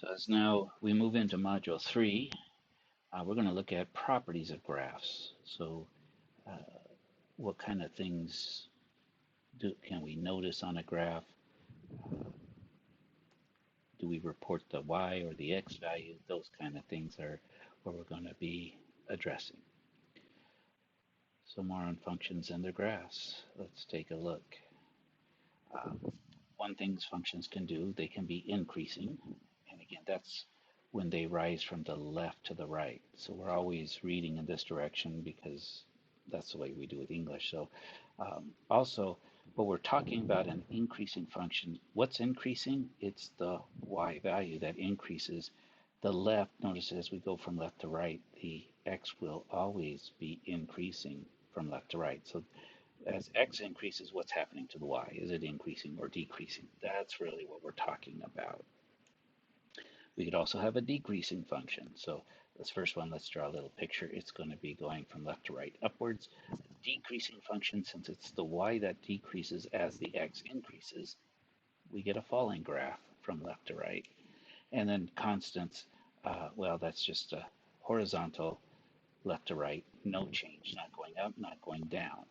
So as now we move into Module 3, we're going to look at properties of graphs. So uh, what kind of things can we notice on a graph? Do we report the y or the x value? Those kind of things are what we're going to be addressing. So more on functions and their graphs. Let's take a look. One thing functions can do, they can be increasing. And again, that's when they rise from the left to the right. So we're always reading in this direction because that's the way we do it in English. So also, what we're talking about an increasing function, what's increasing? It's the y value that increases. The left, notice as we go from left to right, the x will always be increasing from left to right. So as x increases, what's happening to the y? Is it increasing or decreasing? That's really what we're talking about. We could also have a decreasing function. So this first one, let's draw a little picture. It's going to be going from left to right upwards. A decreasing function, since it's the y that decreases as the x increases, we get a falling graph from left to right. And then constants, well, that's just a horizontal left to right, no change, not going up, not going down.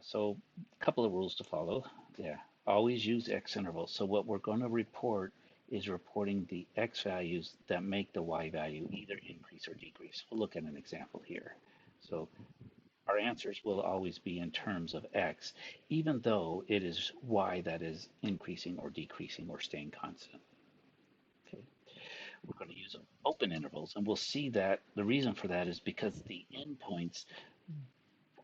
So a couple of rules to follow. Yeah, always use x intervals. So what we're going to report is reporting the x values that make the y value either increase or decrease. We'll look at an example here. So our answers will always be in terms of x, even though it is y that is increasing or decreasing or staying constant. Okay. We're going to use open intervals, and we'll see that the reason for that is because the endpoints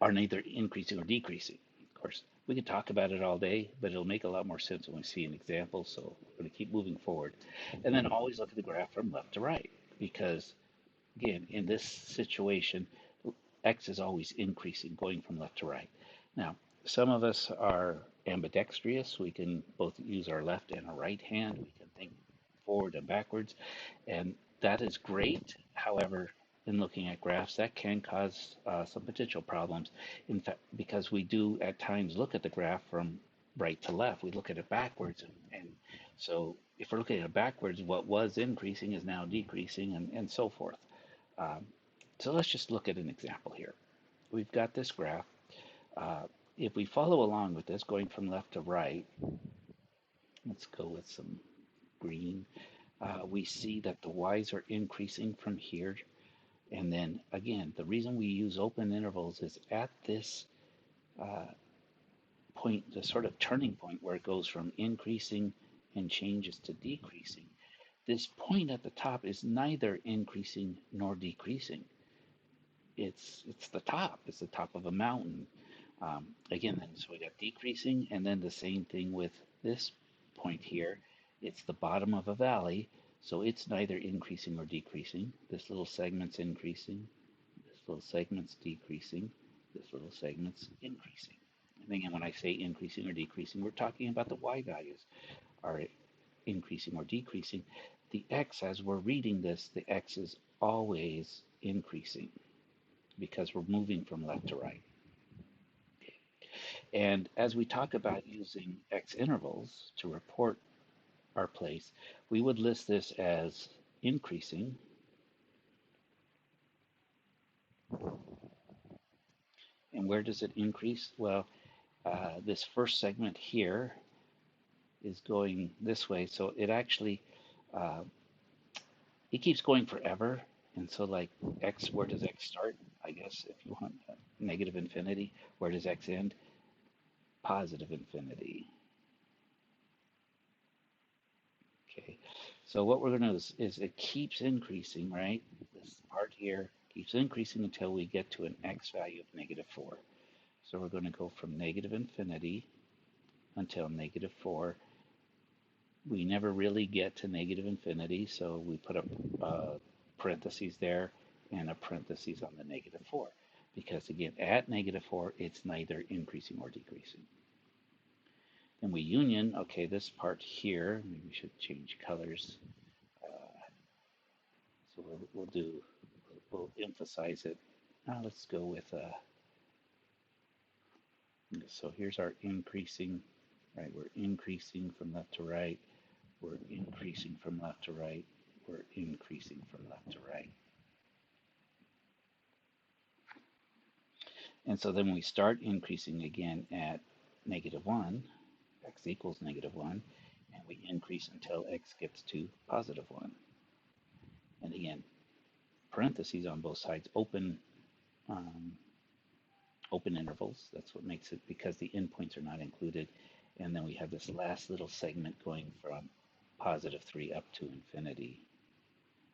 are neither increasing or decreasing. Of course, we could talk about it all day, but it'll make a lot more sense when we see an example. So we're going to keep moving forward. And then always look at the graph from left to right, because again, in this situation, x is always increasing, going from left to right. Now, some of us are ambidextrous. We can both use our left and our right hand. We can think forward and backwards, and that is great. However, in looking at graphs, that can cause some potential problems. In fact, because we do at times look at the graph from right to left, we look at it backwards, and so if we're looking at it backwards, what was increasing is now decreasing, and so forth. Um, so let's just look at an example here. We've got this graph. Uh, if we follow along with this, going from left to right, let's go with some green. We see that the y's are increasing from here. And then again, the reason we use open intervals is at this point, the sort of turning point where it goes from increasing and changes to decreasing. This point at the top is neither increasing nor decreasing. It's the top. It's the top of a mountain. Again, then so we got decreasing, and then the same thing with this point here. It's the bottom of a valley, so it's neither increasing or decreasing. This little segment's increasing, this little segment's decreasing, this little segment's increasing. And again, when I say increasing or decreasing, we're talking about the y values are increasing or decreasing. The x, as we're reading this, the x is always increasing because we're moving from left to right. And as we talk about using x intervals to report our place, we would list this as increasing. And where does it increase? Well, this first segment here is going this way. So it actually, uh, it keeps going forever. And so like x, where does x start? I guess if you want negative infinity, where does x end? Positive infinity. Okay, so what we're going to do is it keeps increasing, right? This part here keeps increasing until we get to an x value of negative 4. So we're going to go from negative infinity until negative 4. We never really get to negative infinity, so we put a parentheses there and a parentheses on the negative 4. Because again, at negative 4, it's neither increasing or decreasing. And we union, okay, this part here, maybe we should change colors. So we'll emphasize it. Now let's go with, so here's our increasing, right? We're increasing from left to right. We're increasing from left to right. We're increasing from left to right. And so then when we start increasing again at -1, x equals -1, and we increase until x gets to +1. And again, parentheses on both sides, um, open intervals. That's what makes it, because the endpoints are not included. And then we have this last little segment going from +3 up to infinity.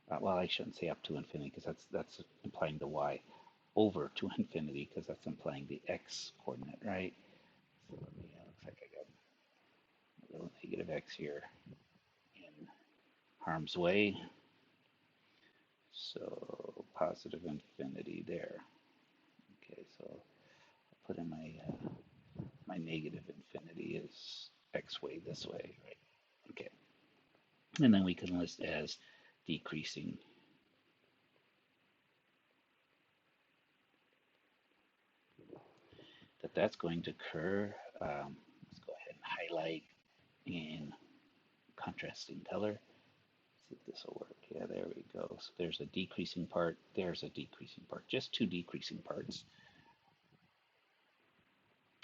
Well, I shouldn't say up to infinity, because that's implying the y, over to infinity, because that's implying the x coordinate, right? So let me, looks like I got a little negative x here in harm's way. So positive infinity there. Okay, so I'll put in my negative infinity is x way this way, right? Okay, and then we can list as decreasing. That's going to occur. Let's go ahead and highlight in contrasting color. See if this will work. Yeah, there we go. So there's a decreasing part. There's a decreasing part. Just two decreasing parts.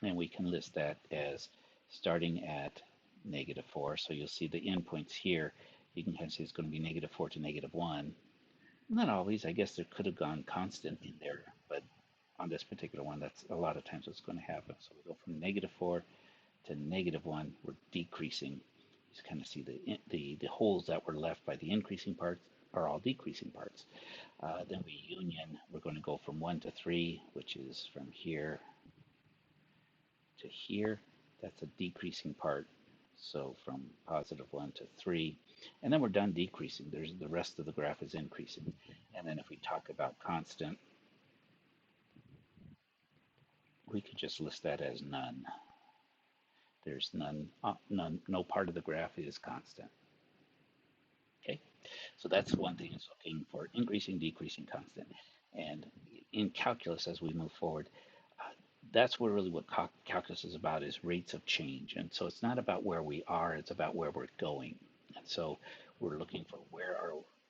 And we can list that as starting at -4. So you'll see the endpoints here. You can kind of see it's going to be -4 to -1. Not always. I guess there could have gone constant in there, but on this particular one, that's a lot of times what's going to happen. So we go from -4 to -1. We're decreasing. You just kind of see the holes that were left by the increasing parts are all decreasing parts. Then we union. We're going to go from 1 to 3, which is from here to here. That's a decreasing part. So from +1 to 3, and then we're done decreasing. There's the rest of the graph is increasing. And then if we talk about constant, we could just list that as none. There's none, no part of the graph is constant. Okay, so that's one thing it's looking for: increasing, decreasing, constant. And in calculus, as we move forward, that's where really what calculus is about, is rates of change. And so it's not about where we are, it's about where we're going. And so we're looking for where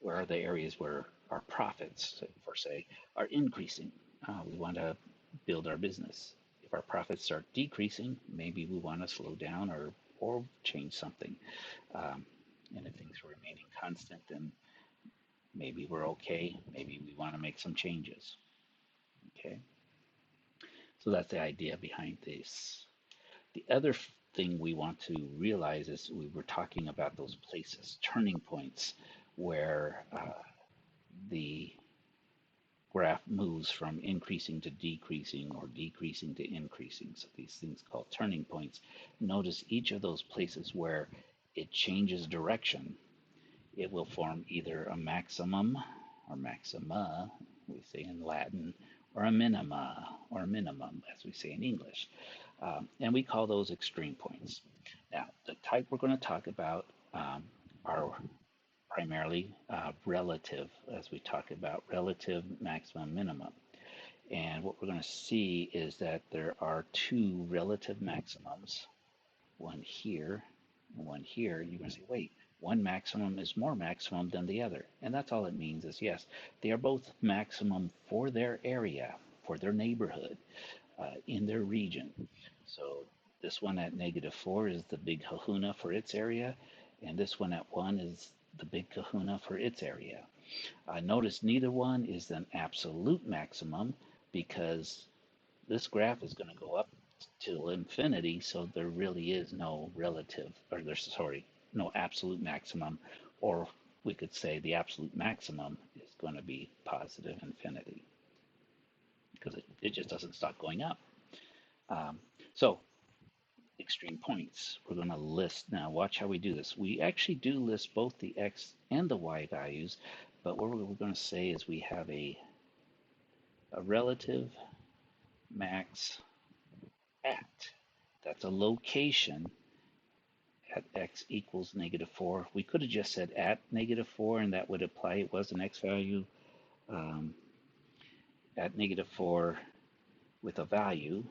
are the areas where our profits, for say, are increasing. We want to build our business. If our profits start decreasing, maybe we want to slow down or change something. And if things are remaining constant, then maybe we're okay. Maybe we want to make some changes. Okay. So that's the idea behind this. The other thing we want to realize is we were talking about those places, turning points, where the graph moves from increasing to decreasing or decreasing to increasing. So these things called turning points. Notice each of those places where it changes direction, it will form either a maximum or maxima, we say in Latin, or a minima or minimum, as we say in English. And we call those extreme points. Now, the type we're going to talk about are primarily relative, as we talk about relative, maximum, minimum. And what we're going to see is that there are two relative maximums, one here and one here. And you're going to say, wait, one maximum is more maximum than the other. And that's all it means is, yes, they are both maximum for their area, for their neighborhood, in their region. So this one at -4 is the big kahuna for its area, and this one at 1 is the big kahuna for its area. Notice neither one is an absolute maximum, because this graph is going to go up till infinity, so there really is no relative, or no absolute maximum, or we could say the absolute maximum is going to be positive infinity, because it just doesn't stop going up. So extreme points, we're going to list. Now watch how we do this. We actually do list both the x and the y values, but what we're going to say is we have a relative max at. That's a location at x equals -4. We could have just said at -4, and that would apply it was an x value at -4 with a value,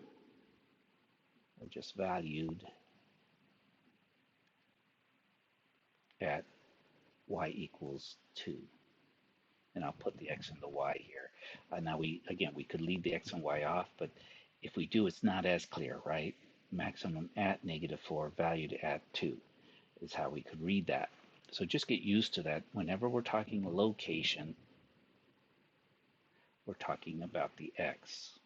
or just valued at y equals 2. And I'll put the x and the y here. Now we could leave the x and y off, but if we do, it's not as clear, right? Maximum at -4, valued at 2 is how we could read that. So just get used to that. Whenever we're talking location, we're talking about the x.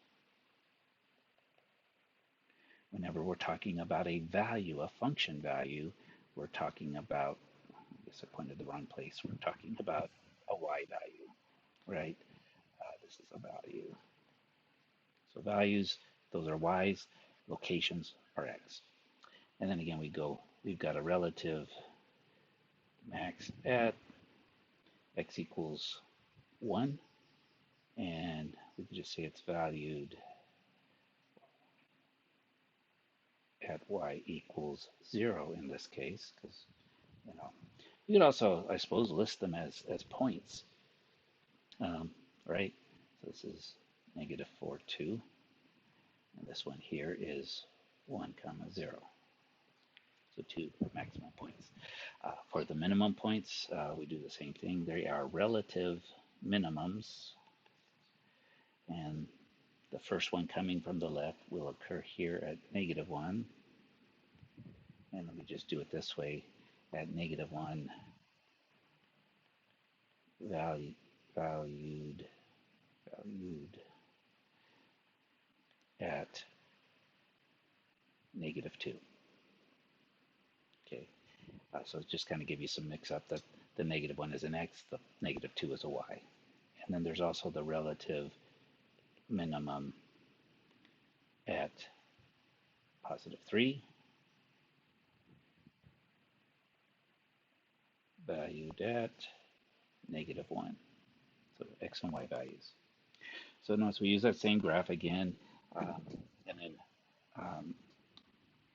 Whenever we're talking about a value, a function value, we're talking about, I guess I pointed the wrong place, we're talking about a y value, right? This is a value. So values, those are y's, locations are x. And then again, we've got a relative max at x equals 1, and we can just say it's valued at y equals 0 in this case, because, you could also, I suppose, list them as points, right? So this is -4, 2, and this one here is 1, 0. So 2 maximum points. For the minimum points, we do the same thing. They are relative minimums, and the first one coming from the left will occur here at -1, and let me just do it this way, at -1, valued at -2. Okay, so just kind of give you some mix-up that the -1 is an x, the -2 is a y. And then there's also the relative minimum at +3, valued at -1. So x and y values. So notice we use that same graph again, and then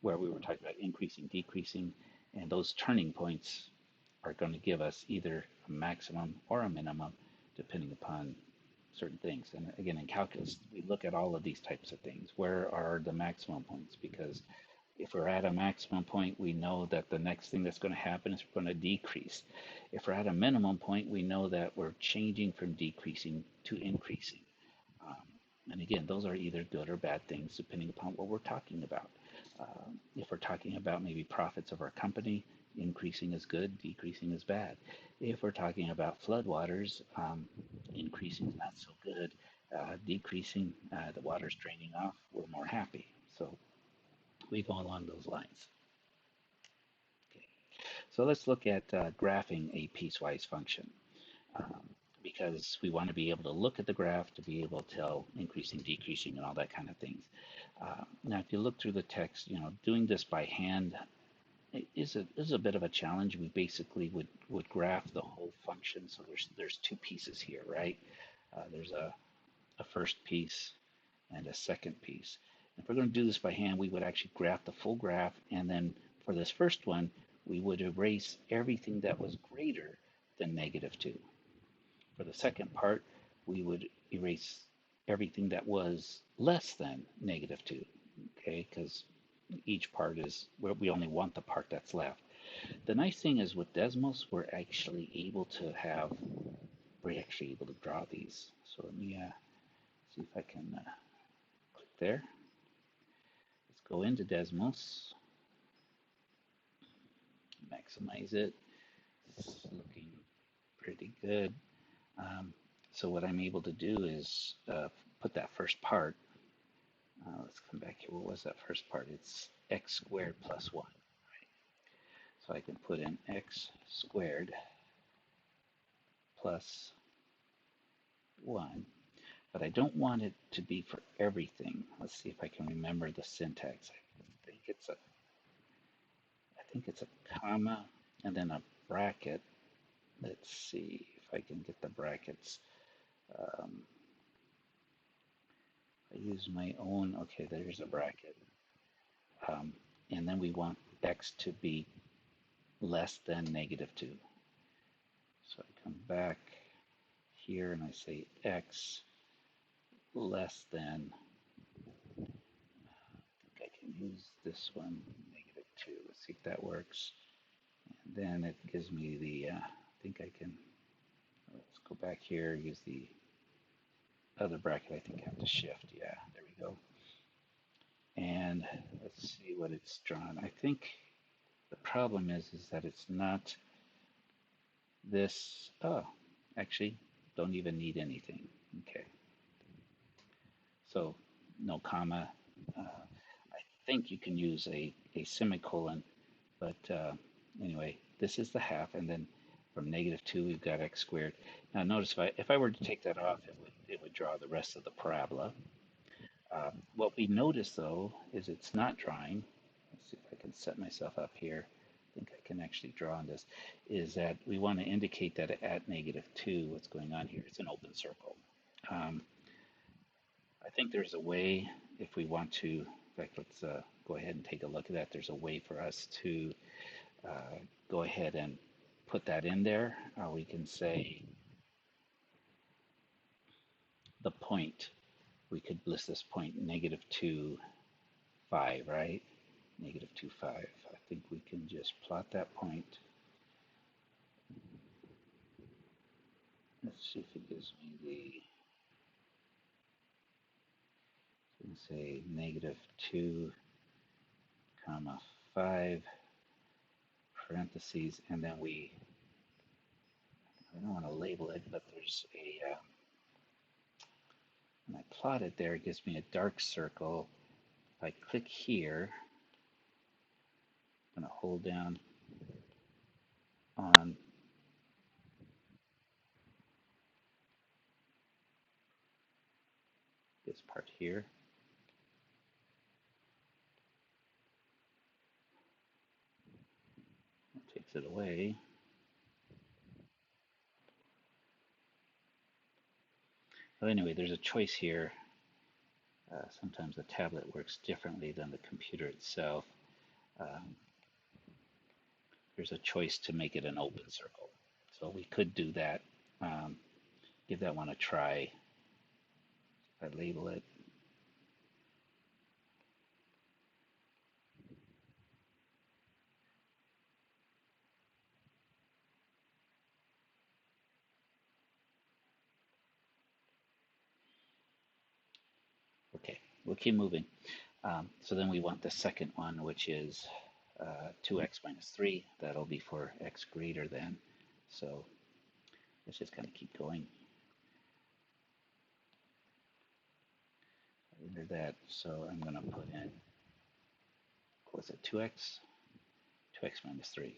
where we were talking about increasing, decreasing, and those turning points are going to give us either a maximum or a minimum, depending upon certain things. And again, in calculus, we look at all of these types of things. Where are the maximum points? Because if we're at a maximum point, we know that the next thing that's going to happen is we're going to decrease. If we're at a minimum point, we know that we're changing from decreasing to increasing. And again, those are either good or bad things, depending upon what we're talking about. If we're talking about maybe profits of our company, increasing is good, decreasing is bad. If we're talking about floodwaters, increasing is not so good, decreasing, the water's draining off, we're more happy. So we go along those lines. Okay. So let's look at graphing a piecewise function. Because we want to be able to look at the graph to be able to tell increasing, decreasing, and all that kind of things. Now, if you look through the text, doing this by hand is a bit of a challenge. We basically would graph the whole function. So there's two pieces here, right? There's a first piece and a second piece. If we're going to do this by hand, we would actually graph the full graph, and then for this first one, we would erase everything that was greater than -2. For the second part, we would erase everything that was less than -2, okay? Because each part is, we only want the part that's left. The nice thing is with Desmos, we're actually able to draw these. So let me see if I can click there. Let's go into Desmos, maximize it. It's looking pretty good. So what I'm able to do is put that first part. Let's come back here. What was that first part? It's x squared plus 1. Right? So I can put in x squared plus 1. But I don't want it to be for everything. Let's see if I can remember the syntax. I think it's a comma and then a bracket. Let's see if I can get the brackets. I use my own, okay, there's a bracket. And then we want x to be less than -2. So I come back here and I say x less than, I think I can use this one, -2. Let's see if that works. Then it gives me the, I think I can, let's go back here, use the other bracket. I think I have to shift. Yeah, there we go. And let's see what it's drawn. I think the problem is that it's not this. Oh, actually, don't even need anything. Okay, so no comma. I think you can use a semicolon, but anyway, this is the half, and then from -2 we've got x squared. Now notice if I were to take that off, it would draw the rest of the parabola. What we notice though is it's not drawing. Let's see if I can set myself up here. I think I can actually draw on this. Is that we want to indicate that at -2, what's going on here? It's an open circle. Um, I think there's a way if we want to. In fact, let's go ahead and take a look at that. There's a way for us to go ahead and put that in there. We can say the point. We could list this point -2, 5, right? -2, 5. I think we can just plot that point. Let's see if it gives me the, say -2, comma 5, parentheses, and then I don't want to label it, but there's a, when I plot it there, it gives me a dark circle. If I click here, I'm going to hold down on this part here. It takes it away. Well, anyway, there's a choice here. Sometimes the tablet works differently than the computer itself. Um, there's a choice to make it an open circle. So we could do that. Give that one a try. I label it. Okay, we'll keep moving. So then we want the second one, which is 2x minus 3. That'll be for x greater than. So let's just kind of keep going. Enter that. So I'm going to put in, what's it, 2x? 2x minus 3.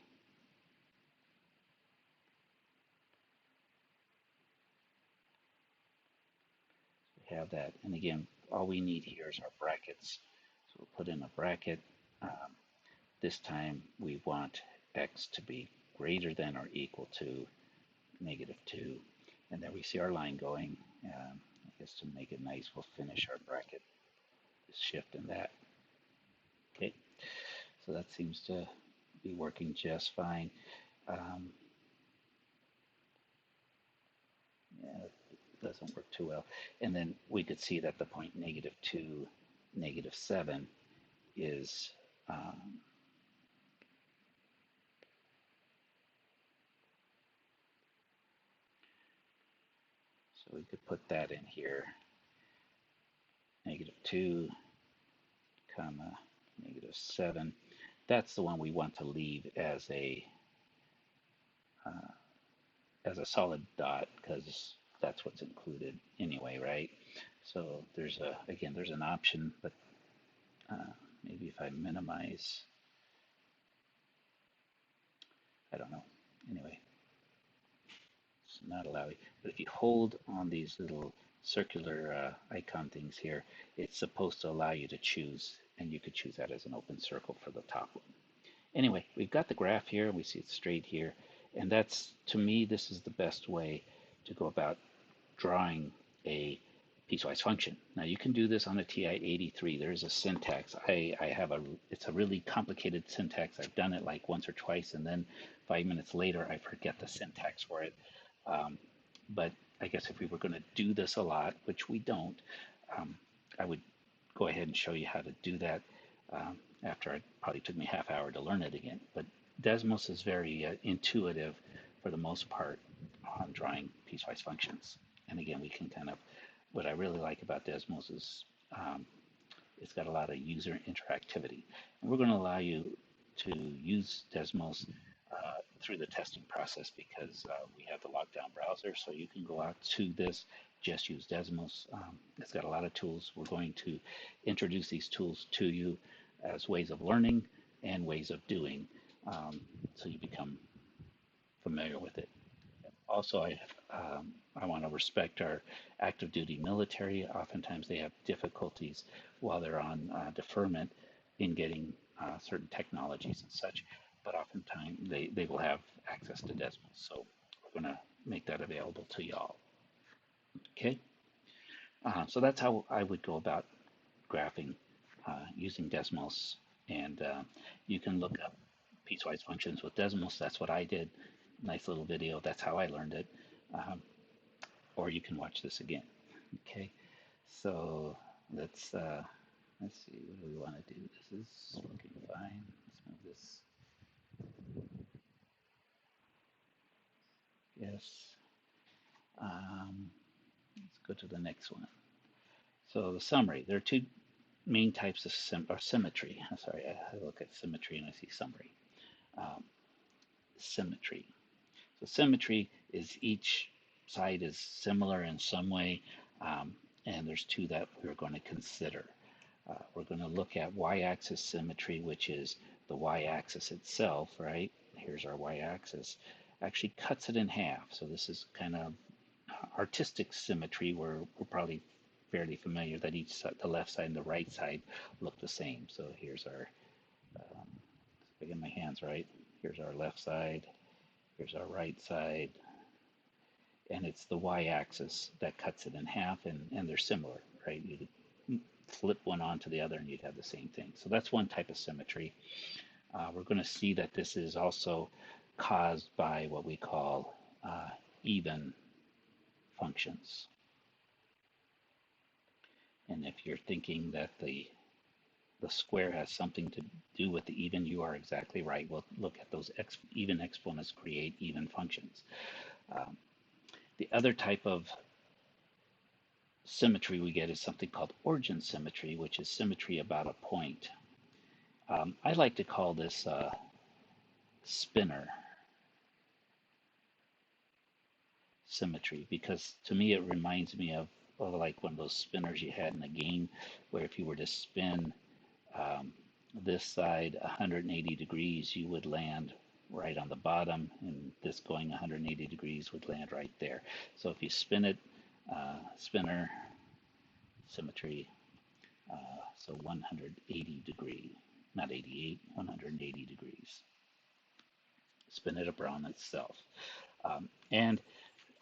We have that. And again, all we need here is our brackets. So we'll put in a bracket. This time we want x to be greater than or equal to -2. And there we see our line going. I guess to make it nice, we'll finish our bracket, this shift and that. Okay, so that seems to be working just fine. Yeah, it doesn't work too well. And then we could see that the point -2, -7 is so we could put that in here, -2, comma, -7. That's the one we want to leave as a solid dot because that's what's included anyway, right? So there's there's an option, but maybe if I minimize, I don't know. Anyway, it's not allowing. But if you hold on these little circular icon things here, it's supposed to allow you to choose, and you could choose that as an open circle for the top one. Anyway, we've got the graph here. We see it straight here. And that's, to me, this is the best way to go about drawing a piecewise function. Now you can do this on a TI-83. There's a syntax. It's a really complicated syntax. I've done it like once or twice, and then 5 minutes later, I forget the syntax for it. But I guess if we were going to do this a lot, which we don't, I would go ahead and show you how to do that after it probably took me half hour to learn it again. But Desmos is very intuitive for the most part on drawing piecewise functions. And again, we can kind of, what I really like about Desmos is um, it's got a lot of user interactivity. And we're going to allow you to use Desmos through the testing process because we have the lockdown browser, so you can go out to this, just use Desmos. It's got a lot of tools. We're going to introduce these tools to you as ways of learning and ways of doing, so you become familiar with it. Also, I want to respect our active duty military. Oftentimes they have difficulties while they're on deferment in getting certain technologies and such, but oftentimes they will have access to Desmos. So we're going to make that available to y'all. Okay, so that's how I would go about graphing using Desmos. And you can look up piecewise functions with Desmos. That's what I did. Nice little video. That's how I learned it. Um, or you can watch this again. Okay, so let's see, what do we want to do? This is looking fine. Let's move this. Yes. Let's go to the next one. So the summary. There are two main types of symmetry. I'm sorry, I look at symmetry and I see summary. Um, Symmetry. So symmetry is each side is similar in some way, and there's two that we're going to consider. We're going to look at y-axis symmetry, which is the y-axis itself, right? Here's our y-axis. Actually cuts it in half. So this is kind of artistic symmetry where we're probably fairly familiar that each side, the left side and the right side look the same. So here's our, if I get my hands right, here's our left side, here's our right side, and it's the y-axis that cuts it in half, and they're similar, right? You could flip one onto the other and you'd have the same thing. So that's one type of symmetry. We're going to see that this is also caused by what we call even functions. And if you're thinking that the square has something to do with the even, you are exactly right. We'll look at those even exponents create even functions. The other type of symmetry we get is something called origin symmetry, which is symmetry about a point. I like to call this spinner symmetry because to me it reminds me of like one of those spinners you had in a game where if you were to spin this side 180 degrees, you would land right on the bottom, and this going 180 degrees would land right there. So if you spin it, spinner symmetry, so 180 degree, not 88, 180 degrees. Spin it around itself. And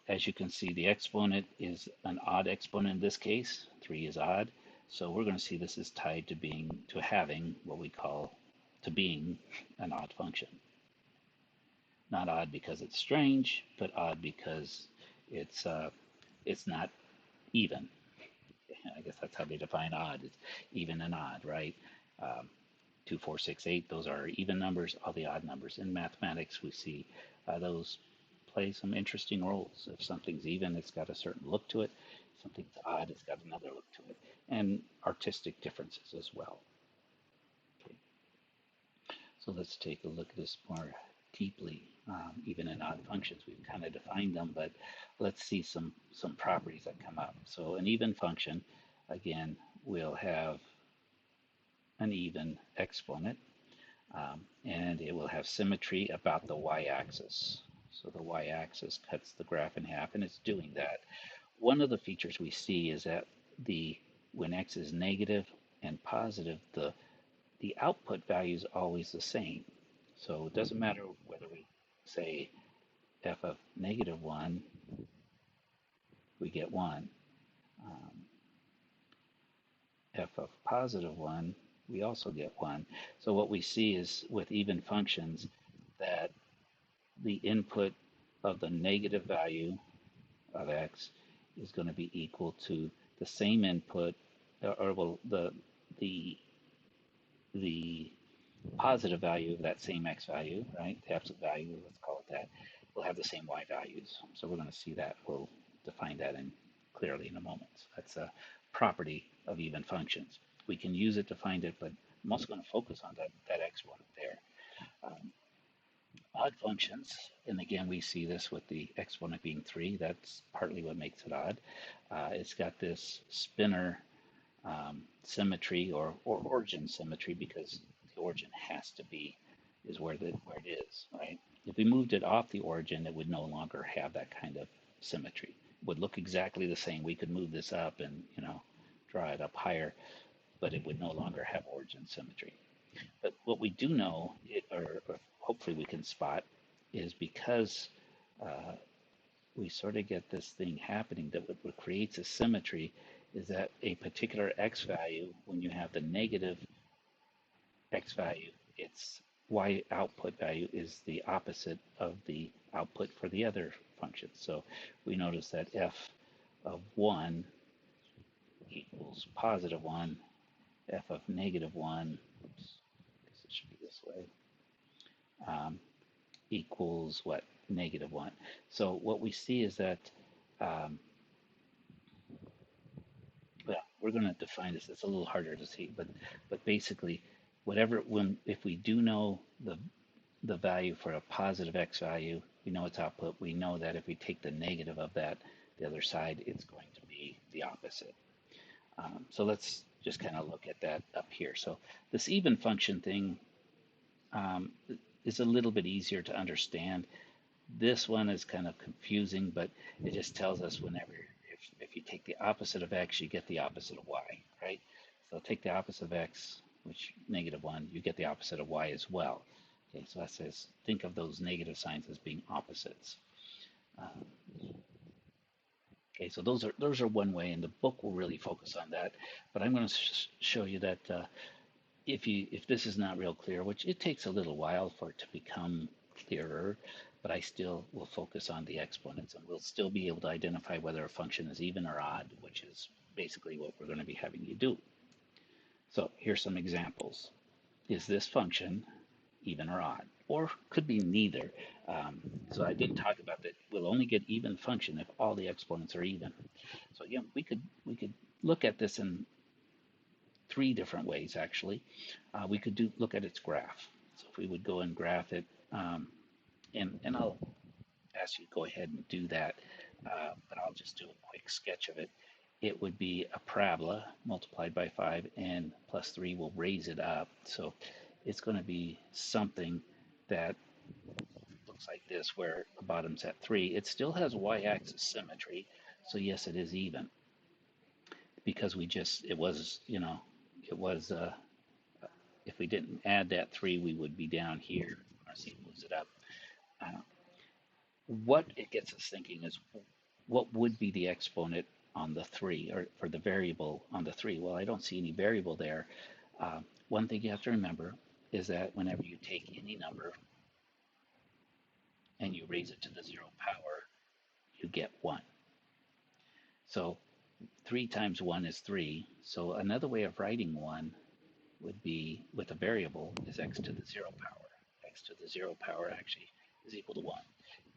as you can see, the exponent is an odd exponent in this case. 3 is odd. So we're going to see this is tied to having what we call to being an odd function. Not odd because it's strange, but odd because it's not even. I guess that's how they define odd. It's even and odd, right? 2, 4, 6, 8, those are even numbers. All the odd numbers. In mathematics, we see those play some interesting roles. If something's even, it's got a certain look to it. If something's odd, it's got another look to it. And artistic differences as well. Okay. So let's take a look at this more deeply. Even and odd functions, we've kind of defined them, but let's see some properties that come up. So an even function, again, will have an even exponent, and it will have symmetry about the y-axis. So the y-axis cuts the graph in half, and it's doing that. One of the features we see is that when x is negative and positive, the output value is always the same. So it doesn't matter whether we say f of -1, we get 1. F of +1, we also get 1. So what we see is with even functions that the input of the negative value of x is going to be equal to the same input, or well, the positive value of that same x value, right? The absolute value, let's call it that, will have the same y values. So we're going to see that. We'll define that in clearly in a moment. So that's a property of even functions. We can use it to find it, but I'm also going to focus on that exponent there. Um, Odd functions, and again, we see this with the exponent being 3. That's partly what makes it odd. It's got this spinner symmetry or origin symmetry because the origin has to be is where it is, right? If we moved it off the origin, it would no longer have that kind of symmetry. It would look exactly the same. We could move this up and draw it up higher, but it would no longer have origin symmetry. But what we do know, or hopefully we can spot, is because uh, we sort of get this thing happening that what creates a symmetry is that a particular x value, when you have the negative x value, its y output value is the opposite of the output for the other function. So we notice that f of 1 equals positive 1, f of negative 1, oops, I guess it should be this way, um, equals what? Negative 1. So what we see is that um, well, we're going to define this. It's a little harder to see, but basically, if we do know the value for a positive x value, we know its output. We know that if we take the negative of that, the other side, it's going to be the opposite. So let's just kind of look at that up here. So this even function thing um, is a little bit easier to understand. This one is kind of confusing, but it just tells us whenever, if you take the opposite of x, you get the opposite of y, right? So take the opposite of x, which negative 1, you get the opposite of y as well. Okay, so that says, think of those negative signs as being opposites. Okay, so those are one way, and the book will really focus on that. But I'm going to show you that if this is not real clear, which it takes a little while for it to become clearer, but I still will focus on the exponents, and we'll still be able to identify whether a function is even or odd, which is basically what we're going to be having you do. So here's some examples. Is this function even or odd? Or could be neither. So I didn't talk about that. We'll only get even function if all the exponents are even. So again, we could look at this in 3 different ways actually. We could look at its graph. So if we would go and graph it, and I'll ask you to go ahead and do that, but I'll just do a quick sketch of it. It would be a parabola multiplied by 5, and plus 3 will raise it up. So it's going to be something that looks like this, where the bottom's at 3. It still has y-axis symmetry, so yes, it is even, because if we didn't add that 3, we would be down here. See, it moves it up. Uh, what it gets us thinking is, what would be the exponent on the 3, or for the variable on the 3? Well, I don't see any variable there. One thing you have to remember is that whenever you take any number and you raise it to the 0 power, you get 1. So 3 times 1 is 3. So another way of writing 1 would be, with a variable, is x to the 0 power. X to the 0 power actually is equal to 1.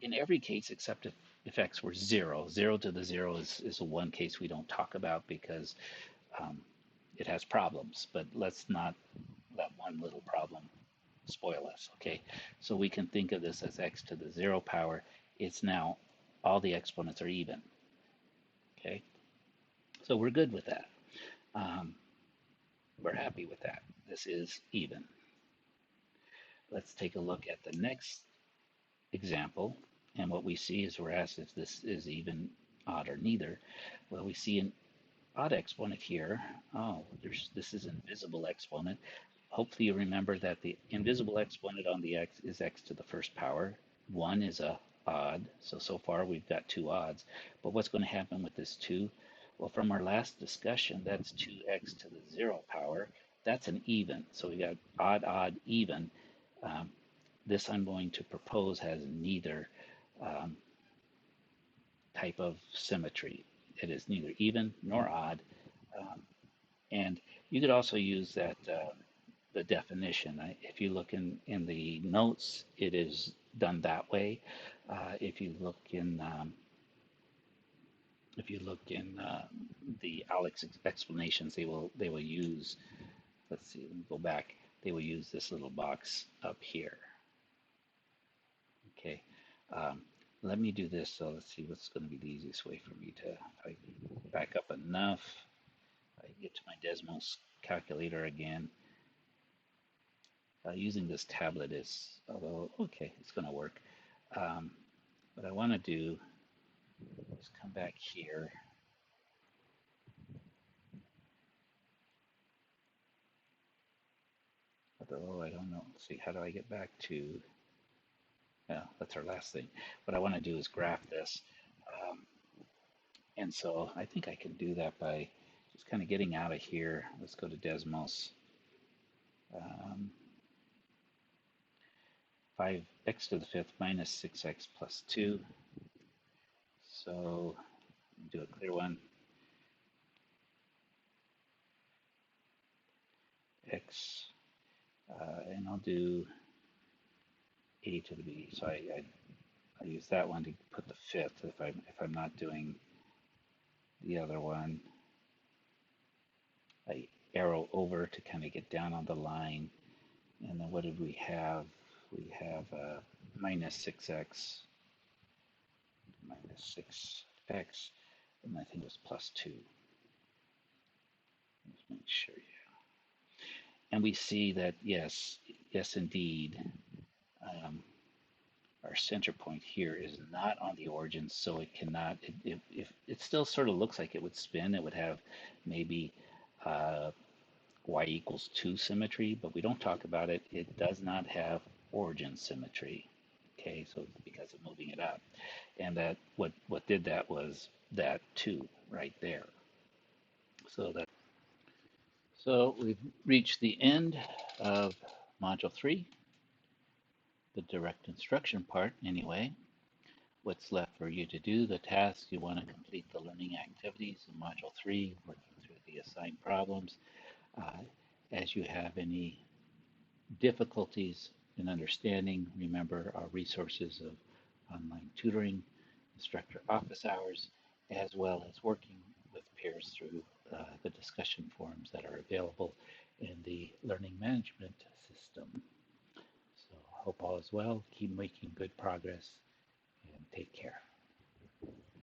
In every case except if x were 0. 0 to the 0 is a one case we don't talk about because it has problems, but let's not let one little problem spoil us, okay? So we can think of this as x to the 0 power. It's now all the exponents are even, okay? So we're good with that. We're happy with that. This is even. Let's take a look at the next example. And what we see is we're asked if this is even, odd, or neither. Well, we see an odd exponent here. Oh, this is an invisible exponent. Hopefully you remember that the invisible exponent on the x is x to the first power. 1 is a odd, so far we've got 2 odds. But what's going to happen with this 2? Well, from our last discussion, that's 2x to the 0 power. That's an even. So we got odd, odd, even. This I'm going to propose has neither type of symmetry. It is neither even nor odd. And you could also use that the definition. If you look in the notes, it is done that way. If you look in the Alex explanations, they will use. Let's see. Let me go back. They will use this little box up here. Okay. Um, Let me do this. So let's see what's going to be the easiest way for me to, if I back up enough, I get to my Desmos calculator again. Using this tablet is, although, okay, it's going to work. What I want to do is come back here. Although I don't know, let's see, how do I get back to, yeah, that's our last thing. What I want to do is graph this. Um, and so I think I can do that by just kind of getting out of here. Let's go to Desmos. 5x to the fifth minus 6x plus 2. So do a clear one. X, and I'll do a to the b. So I use that one to put the fifth if I'm not doing the other one. I arrow over to kind of get down on the line. And then what did we have? We have minus 6x, minus 6x, and I think it was plus 2. Let's make sure. And we see that, yes, indeed, our center point here is not on the origin, so it cannot, if it still sort of looks like it would spin, it would have maybe y equals 2 symmetry, but we don't talk about it. It does not have origin symmetry. Okay, so because of moving it up. And that what did that was that 2 right there. So we've reached the end of Module 3, the direct instruction part anyway. What's left for you to do, the tasks you want to complete the learning activities in Module 3, working through the assigned problems. As you have any difficulties in understanding, remember our resources of online tutoring, instructor office hours, as well as working with peers through the discussion forums that are available in the learning management system. So hope all is well. Keep making good progress and take care.